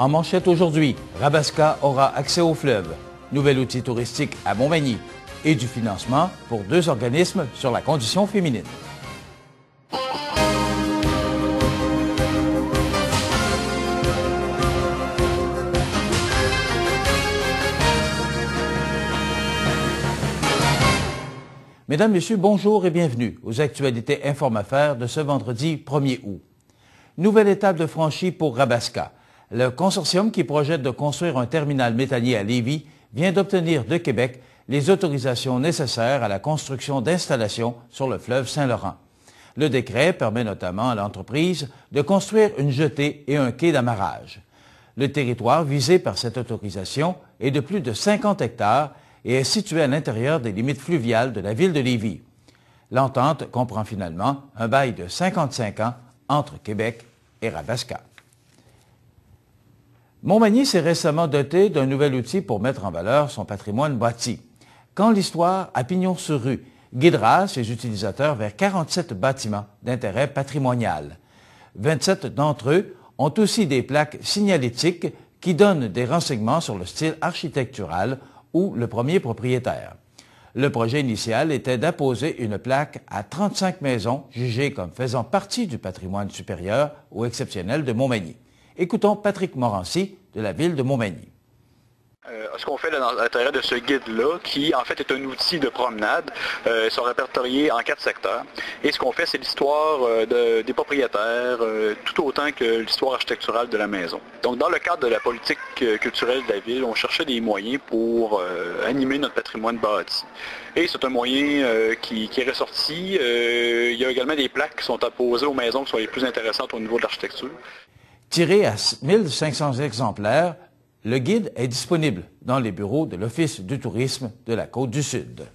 En manchette aujourd'hui, Rabaska aura accès au fleuve, nouvel outil touristique à Montmagny et du financement pour 2 organismes sur la condition féminine. Mesdames, Messieurs, bonjour et bienvenue aux actualités Inform-Affaires de ce vendredi 1er août. Nouvelle étape de franchie pour Rabaska. Le consortium qui projette de construire un terminal méthanier à Lévis vient d'obtenir de Québec les autorisations nécessaires à la construction d'installations sur le fleuve Saint-Laurent. Le décret permet notamment à l'entreprise de construire une jetée et un quai d'amarrage. Le territoire visé par cette autorisation est de plus de 50 hectares et est situé à l'intérieur des limites fluviales de la ville de Lévis. L'entente comprend finalement un bail de 55 ans entre Québec et Rabaska. Montmagny s'est récemment doté d'un nouvel outil pour mettre en valeur son patrimoine bâti. Quand l'histoire à pignon sur rue guidera ses utilisateurs vers 47 bâtiments d'intérêt patrimonial. 27 d'entre eux ont aussi des plaques signalétiques qui donnent des renseignements sur le style architectural ou le premier propriétaire. Le projet initial était d'apposer une plaque à 35 maisons jugées comme faisant partie du patrimoine supérieur ou exceptionnel de Montmagny. Écoutons Patrick Morancy de la ville de Montmagny. Ce qu'on fait à l'intérieur de ce guide-là, qui en fait est un outil de promenade, sont répertoriés en 4 secteurs. Et ce qu'on fait, c'est l'histoire des propriétaires, tout autant que l'histoire architecturale de la maison. Donc dans le cadre de la politique culturelle de la ville, on cherchait des moyens pour animer notre patrimoine bâti. Et c'est un moyen qui est ressorti. Il y a également des plaques qui sont apposées aux maisons qui sont les plus intéressantes au niveau de l'architecture. Tiré à 1500 exemplaires, le guide est disponible dans les bureaux de l'Office du tourisme de la Côte-du-Sud.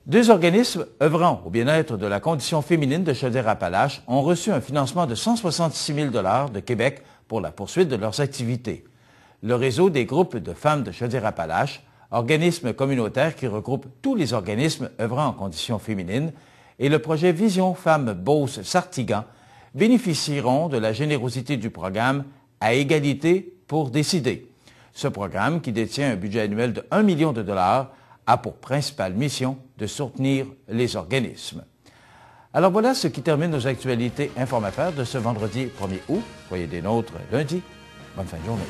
2 organismes œuvrant au bien-être de la condition féminine de Chaudière-Appalaches ont reçu un financement de 166 000 $ de Québec pour la poursuite de leurs activités. Le réseau des groupes de femmes de Chaudière-Appalaches, organisme communautaire qui regroupe tous les organismes œuvrant en condition féminine, et le projet Vision Femmes Beauce-Sartigan bénéficieront de la générosité du programme à égalité pour décider. Ce programme, qui détient un budget annuel de 1 million de dollars, a pour principale mission de soutenir les organismes. Alors voilà ce qui termine nos actualités Inform-Affaires de ce vendredi 1er août. Soyez des nôtres lundi. Bonne fin de journée.